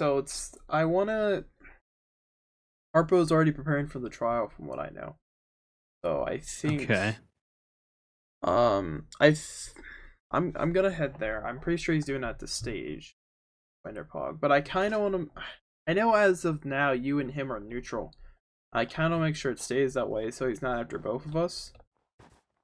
So I wanna. Harpo's already preparing for the trial, from what I know. So I think. Okay. I. I'm gonna head there. I'm pretty sure he's doing it at the stage, Wenderpog. But I kind of want to. I know as of now, you and him are neutral. I kind of make sure it stays that way, so he's not after both of us.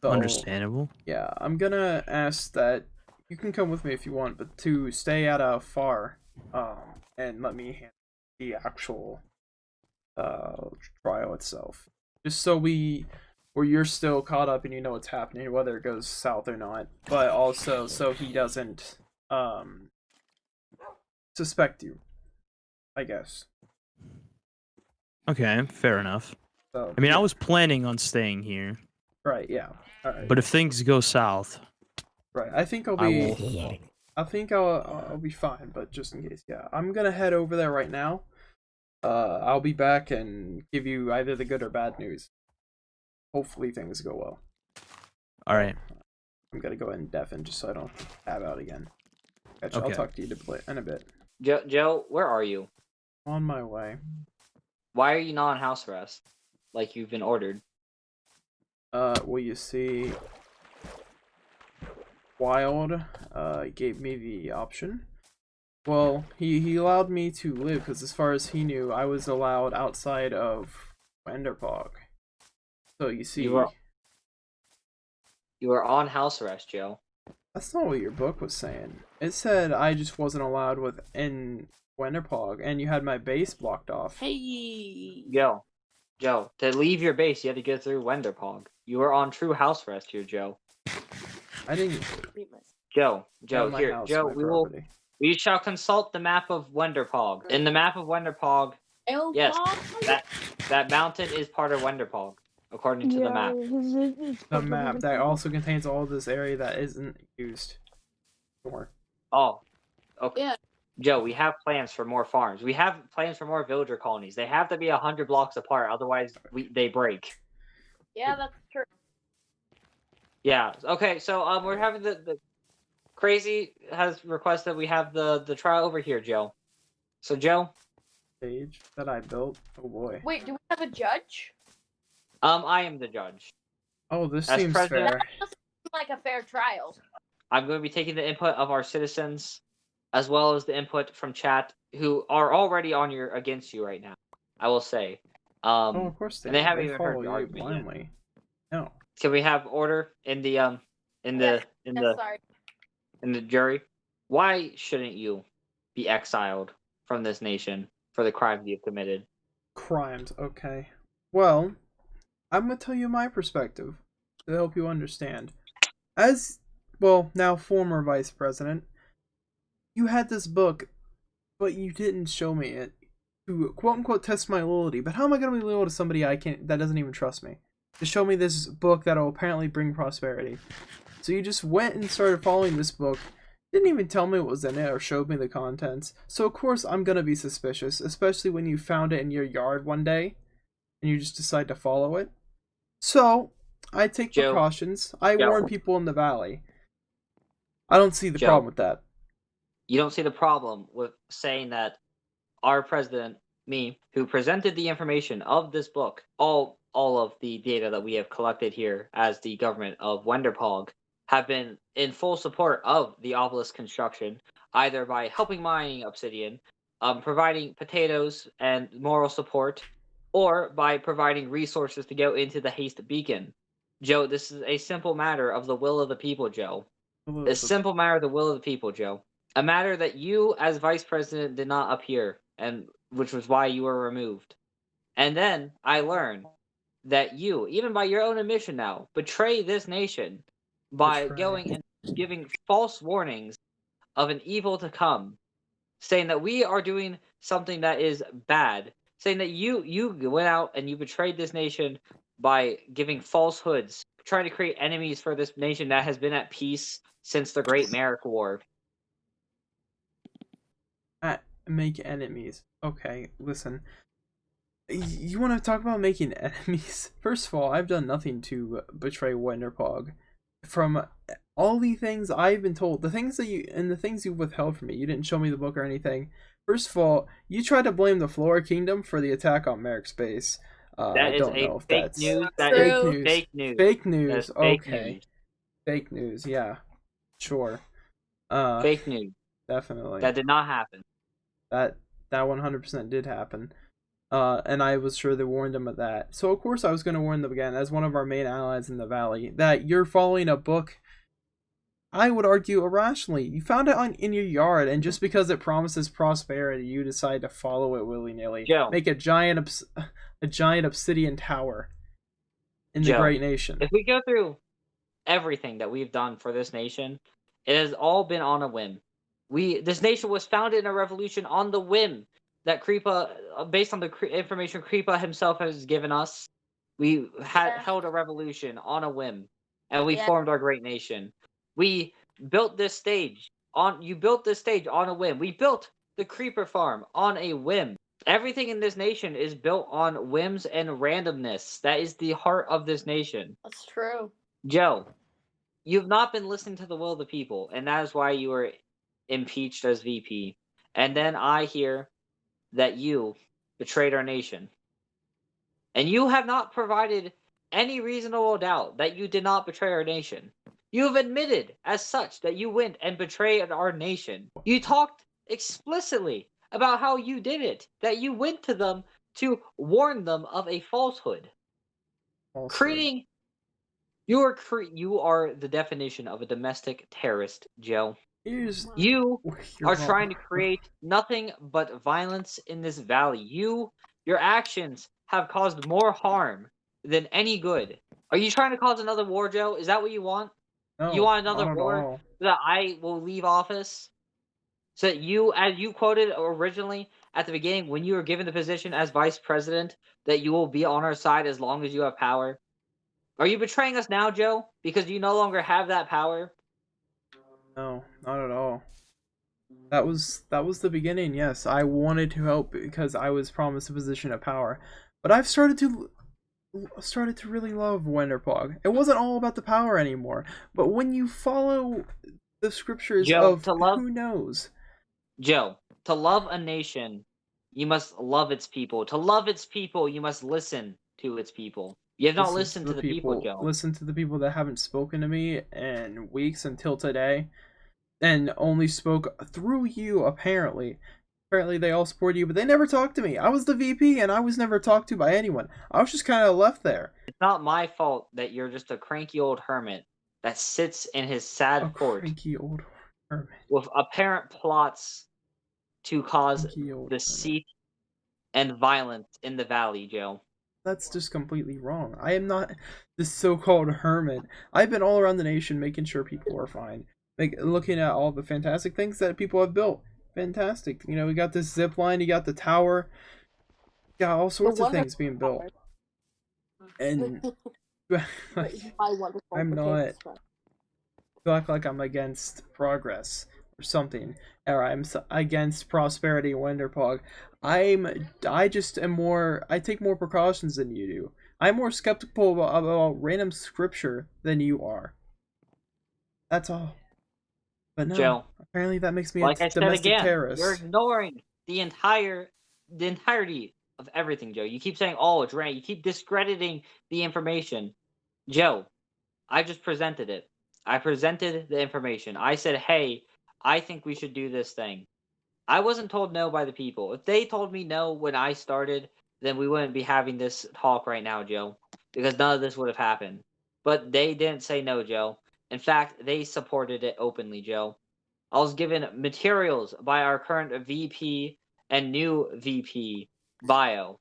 So Understandable. yeah, I'm gonna ask that you can come with me if you want, but to stay at a far, and let me handle the actual trial itself, just so where you're still caught up and you know what's happening, whether it goes south or not, but also so he doesn't suspect you, I guess. Okay, fair enough. So I mean, I yeah, was planning on staying here, right, yeah, all right, but if things go south, right. I think I will. I'll be fine, but just in case, yeah, I'm gonna head over there right now. I'll be back and give you either the good or bad news. Hopefully things go well. All So right. I'm gonna go ahead and deafen just so I don't tab out again. Gotcha. I'll Okay. talk to you in a bit. Joe, where are you? On my way. Why are you not on house arrest? Like you've been ordered. Well, you see, Wild gave me the option. Well, he allowed me to live because as far as he knew, I was allowed outside of Enderfall. So you see, You were on house arrest, Joe. that's not what your book was saying. It said I just wasn't allowed within Wenderpog, and you had my base blocked off. Hey. Joe, to leave your base, you had to go through Wenderpog. You were on true house arrest here, Joe. I didn't. Joe, My here, house, Joe. my property. We shall consult the map of Wenderpog. In the map of Wenderpog, yes, that mountain is part of Wenderpog, according to the map. The map that also contains all this area that isn't used. Sure. Oh, okay. Yeah. Joe, we have plans for more farms. We have plans for more villager colonies. They have to be 100 blocks apart, otherwise they break. Yeah, that's true. Yeah. Okay. So we're having the crazy has requested we have the trial over here, Joe. So Joe, Stage that I built. Oh boy. Wait, do we have a judge? I am the judge. Oh, this As seems president- fair. That doesn't seem like a fair trial. I'm going to be taking the input of our citizens, as well as the input from chat, who are already against you right now. I will say. Oh, of course they. And they do. haven't They even follow heard the you argument yet. blindly. No. Can we have order in the Sorry. in the jury? Why shouldn't you be exiled from this nation for the crimes you've committed? Crimes. Okay. Well, I'm gonna tell you my perspective to help you understand. As well, now former vice president, you had this book, but you didn't show me it to quote unquote test my loyalty. But how am I gonna be loyal to somebody that doesn't even trust me? To show me this book that'll apparently bring prosperity. So you just went and started following this book, didn't even tell me what was in it or showed me the contents. So of course I'm gonna be suspicious, especially when you found it in your yard one day and you just decide to follow it. So I take Joe, precautions. I Joe. warn people in the valley. I don't see the Joe. problem with that. You don't see the problem with saying that our president, me, who presented the information of this book, all of the data that we have collected here as the government of Wenderpog, have been in full support of the obelisk construction, either by helping mining obsidian, providing potatoes and moral support, or by providing resources to go into the haste beacon. Joe, this is a simple matter of the will of the people, Joe. A simple matter of the will of the people, Joe. A matter that you, as vice president, did not appear, and which was why you were removed. And then I learned that you, even by your own admission now, betray this nation by going and giving false warnings of an evil to come, saying that we are doing something that is bad, saying that you went out and you betrayed this nation by giving falsehoods, trying to create enemies for this nation that has been at peace since the Great Merrick War. Make enemies. Okay, listen. You want to talk about making enemies? First of all, I've done nothing to betray Wenderpog. From all the things I've been told, the things you've withheld from me, you didn't show me the book or anything. First of all, you tried to blame the Flora Kingdom for the attack on Merrick's base. I That is don't a know if fake that's news. That is fake True. news. fake news. Fake That news. is fake Okay. news. Fake news. Yeah. Sure. Fake news. Definitely. That did not happen. That 100% did happen. And I was sure they warned them of that. So of course I was going to warn them again as one of our main allies in the valley that you're following a book. I would argue irrationally. You found it in your yard, and just because it promises prosperity, you decide to follow it willy nilly. Joe. Make a giant obsidian tower in the Joe, great nation. If we go through everything that we've done for this nation, it has all been on a whim. This nation was founded in a revolution on the whim that Kripa, based on the information Kripa himself has given us. We held a revolution on a whim, and we formed our great nation. We built this stage you built this stage on a whim. We built the creeper farm on a whim. Everything in this nation is built on whims and randomness. That is the heart of this nation. That's true. Joe, you've not been listening to the will of the people, and that is why you were impeached as VP. And then I hear that you betrayed our nation. And you have not provided any reasonable doubt that you did not betray our nation. You have admitted as such that you went and betrayed our nation. You talked explicitly about how you did it, that you went to them to warn them of a falsehood. Creating you are the definition of a domestic terrorist, Joe. You are trying to create nothing but violence in this valley. Your actions have caused more harm than any good. Are you trying to cause another war, Joe? Is that what you want? No, You want another not at war all. so that I will leave office? So that you, as you quoted originally at the beginning when you were given the position as vice president, that you will be on our side as long as you have power? Are you betraying us now, Joe? Because you no longer have that power? No, not at all. That was the beginning. Yes, I wanted to help because I was promised a position of power, but I've started to really love Wenderpog. It wasn't all about the power anymore. But when you follow the scriptures Joe, of who knows, Joe, to love a nation, you must love its people. To love its people, you must listen to its people. You have not listened to the people, Joe. Listen to the people that haven't spoken to me in weeks until today, and only spoke through you. Apparently they all support you, but they never talked to me. I was the VP, and I was never talked to by anyone. I was just kind of left there. It's not my fault that you're just a cranky old hermit that sits in his sad fort. Cranky old hermit with apparent plots to cause deceit and violence in the valley, Joe. That's just completely wrong. I am not this so-called hermit. I've been all around the nation making sure people are fine. Looking at all the fantastic things that people have built. Fantastic. You know, we got this zip line, you got the tower. You got all sorts of things being built. And I'm not feel like I'm against progress or something. Or I'm against prosperity in Wenderpog. I just am more. I take more precautions than you do. I'm more skeptical about random scripture than you are. That's all. But no, Joe, apparently that makes me like a domestic terrorist. You're ignoring the entirety of everything, Joe. You keep saying, "Oh, it's right." You keep discrediting the information, Joe. I just presented it. I presented the information. I said, "Hey, I think we should do this thing." I wasn't told no by the people. If they told me no when I started, then we wouldn't be having this talk right now, Joe, because none of this would have happened. But they didn't say no, Joe. In fact, they supported it openly, Joe. I was given materials by our current VP and new VP, Bio.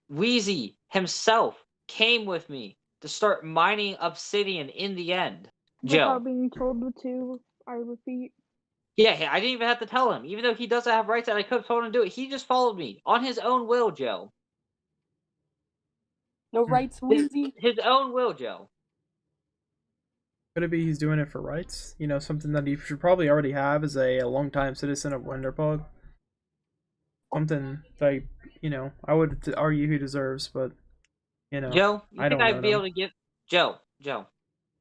Wheezy himself came with me to start mining obsidian in the end. Joe. Without being told to, I repeat. Yeah, I didn't even have to tell him. Even though he doesn't have rights and I could have told him to do it, he just followed me on his own will, Joe. No rights, Wheezy. His own will, Joe. Could it be he's doing it for rights? You know, something that he should probably already have as a longtime citizen of Wenderpog. Something that, you know, I would argue he deserves, but, you know, Joe, I don't know. I'd be able to give Joe,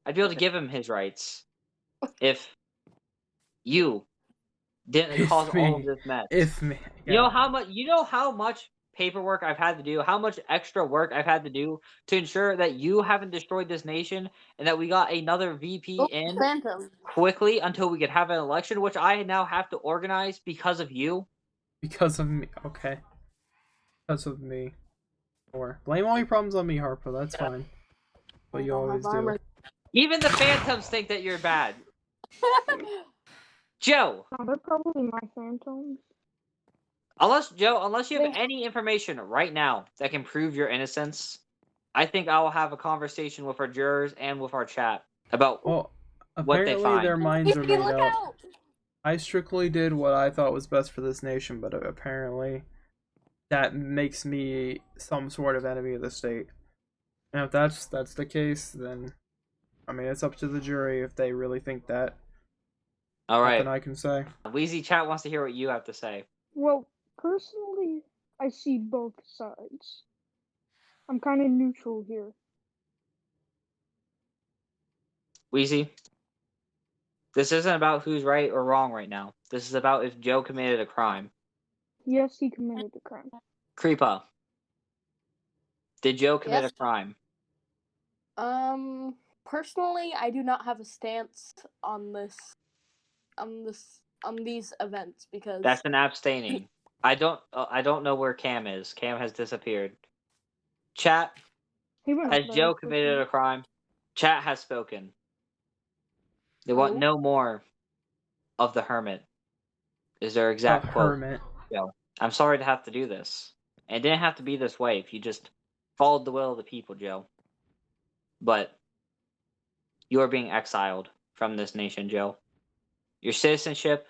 I'd be able to give him his rights if you didn't cause all of this mess. If me. You know how much paperwork I've had to do, how much extra work I've had to do to ensure that you haven't destroyed this nation and that we got another VP in Phantom. quickly until we could have an election, which I now have to organize because of you. Because of me. Okay. Because of me. Or blame all your problems on me, Harpo. That's fine. But you always do. Even the Phantoms think that you're bad. Joe, No, they're probably my phantoms. unless you have any information right now that can prove your innocence, I think I will have a conversation with our jurors and with our chat about Well, what they apparently their find. minds are made Look up. out! I strictly did what I thought was best for this nation, but apparently that makes me some sort of enemy of the state. And if that's the case, then I mean it's up to the jury if they really think that. All Nothing right, I can say. Wheezy chat wants to hear what you have to say. Well, personally, I see both sides. I'm kind of neutral here. Wheezy, this isn't about who's right or wrong right now. This is about if Joe committed a crime. Yes, he committed a crime. Creepa, did Joe commit Yes. a crime? Personally, I do not have a stance on these events because That's an abstaining. I don't know where Cam is. Cam has disappeared. Chat, He went has up there Joe for committed sure. a crime? Chat has spoken. They want no more of the hermit. Is their exact quote. Hermit. Joe, I'm sorry to have to do this. And it didn't have to be this way if you just followed the will of the people, Joe. But you are being exiled from this nation, Joe. Your citizenship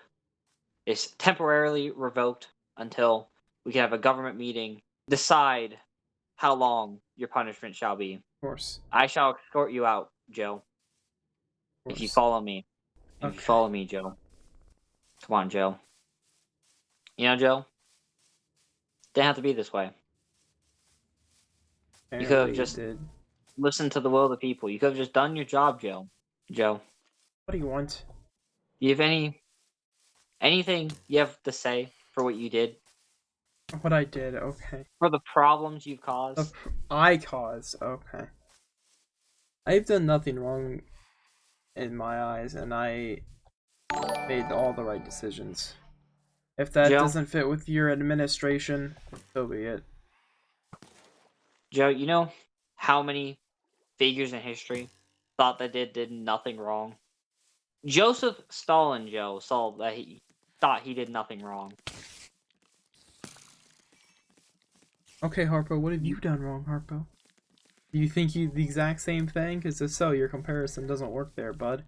is temporarily revoked until we can have a government meeting, decide how long your punishment shall be. Of course. I shall escort you out, Joe. Of If you course. follow me. If you Okay. follow me, Joe. Come on, Joe. You know, Joe? Didn't have to be this way. You could have Apparently it just did. listened to the will of the people. You could have just done your job, Joe. Joe, What do you want? do you have anything you have to say for what you did? What I did, okay. For the problems you've caused? I caused, okay. I've done nothing wrong in my eyes, and I made all the right decisions. If that Joe? doesn't fit with your administration, so be it. Joe, you know how many figures in history thought that they did nothing wrong? Joseph Stalin, Joe, saw that he thought he did nothing wrong. Okay, Harpo, what have you done wrong, Harpo? Do you think you the exact same thing? Because if so, your comparison doesn't work there, bud.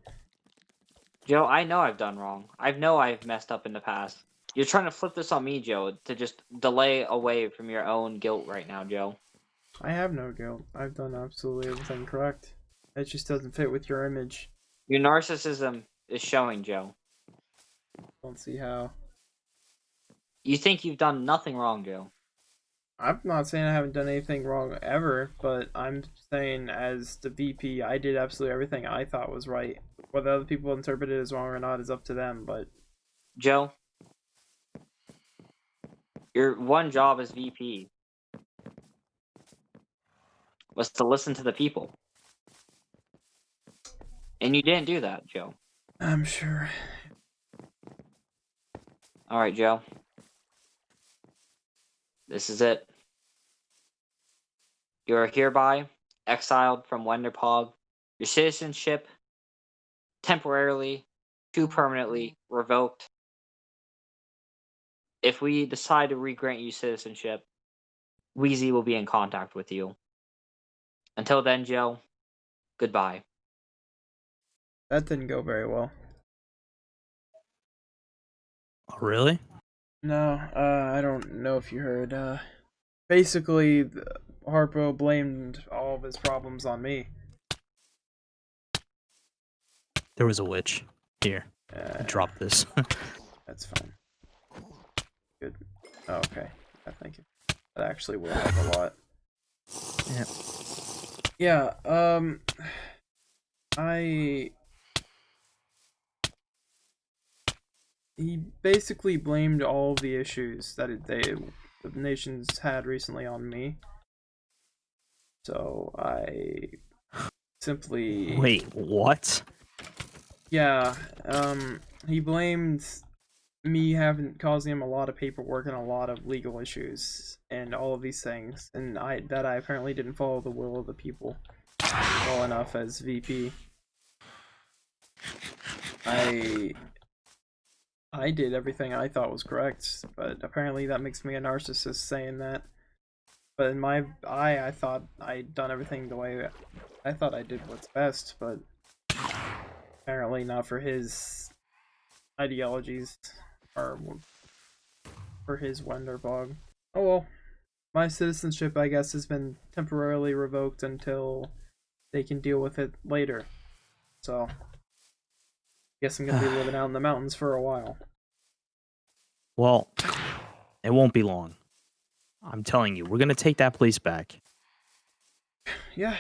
Joe, I know I've done wrong. I know I've messed up in the past. You're trying to flip this on me, Joe, to just delay away from your own guilt right now, Joe. I have no guilt. I've done absolutely everything correct. It just doesn't fit with your image. Your narcissism is showing, Joe. Don't see how. You think you've done nothing wrong, Joe. I'm not saying I haven't done anything wrong ever, but I'm saying as the VP, I did absolutely everything I thought was right. Whether other people interpret it as wrong or not is up to them, but... Joe, your one job as VP was to listen to the people. And you didn't do that, Joe. I'm sure. Alright, Joe. This is it. You are hereby exiled from Wenderpog. Your citizenship temporarily to permanently revoked. If we decide to re-grant you citizenship, Wheezy will be in contact with you. Until then, Joe, goodbye. That didn't go very well. Oh, really? No, I don't know if you heard. Basically, Harpo blamed all of his problems on me. There was a witch. Here, drop this. That's fine. Good. Oh, okay. Yeah, thank you. That actually will help a lot. Yeah. Yeah, I he basically blamed all of the issues that the nations had recently on me. So I simply Wait, what? yeah, he blamed me having causing him a lot of paperwork and a lot of legal issues and all of these things, and I apparently didn't follow the will of the people well enough as VP. I did everything I thought was correct, but apparently that makes me a narcissist saying that. But in my eye, I thought I'd done everything the way I thought I did what's best, but apparently not for his ideologies or for his Wonderbog. Oh well, my citizenship, I guess, has been temporarily revoked until they can deal with it later. So, guess I'm gonna be living out in the mountains for a while. Well, it won't be long. I'm telling you, we're gonna take that place back. Yeah,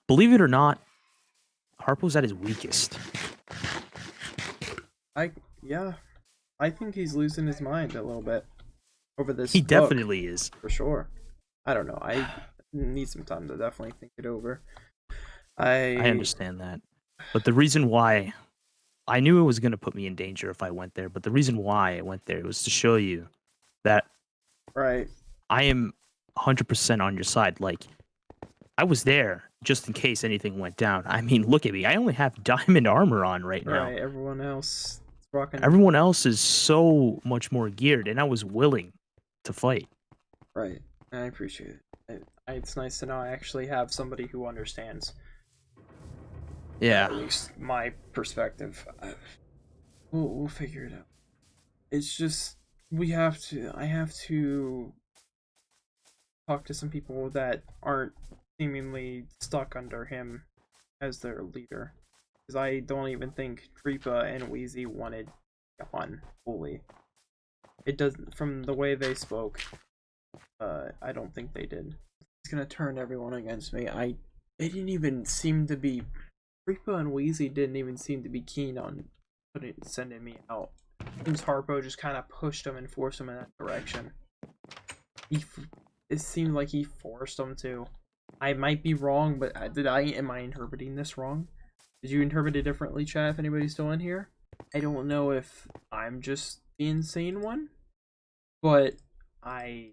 Believe it or not, Harpo's at his weakest. yeah, I think he's losing his mind a little bit over this He book, definitely is. for sure. I don't know. I need some time to definitely think it over. I understand that. But the reason why I knew it was going to put me in danger if I went there, but the reason why I went there was to show you that Right. I am 100% on your side. Like, I was there just in case anything went down. I mean, look at me. I only have diamond armor on right now. Right. Everyone else is rocking. Everyone else is so much more geared, and I was willing to fight. Right. I appreciate it. It's nice to know I actually have somebody who understands. Yeah. At least my perspective. We'll figure it out. It's just I have to talk to some people that aren't seemingly stuck under him as their leader. Because I don't even think Creepa and Wheezy wanted gone fully. It doesn't, from the way they spoke, I don't think they did. It's gonna turn everyone against me. They didn't even seem to be, Creepa and Wheezy didn't even seem to be keen on sending me out. Seems Harpo just kind of pushed him and forced him in that direction. It seemed like he forced him to. I might be wrong, but am I interpreting this wrong? Did you interpret it differently, chat, if anybody's still in here? I don't know if I'm just the insane one, but I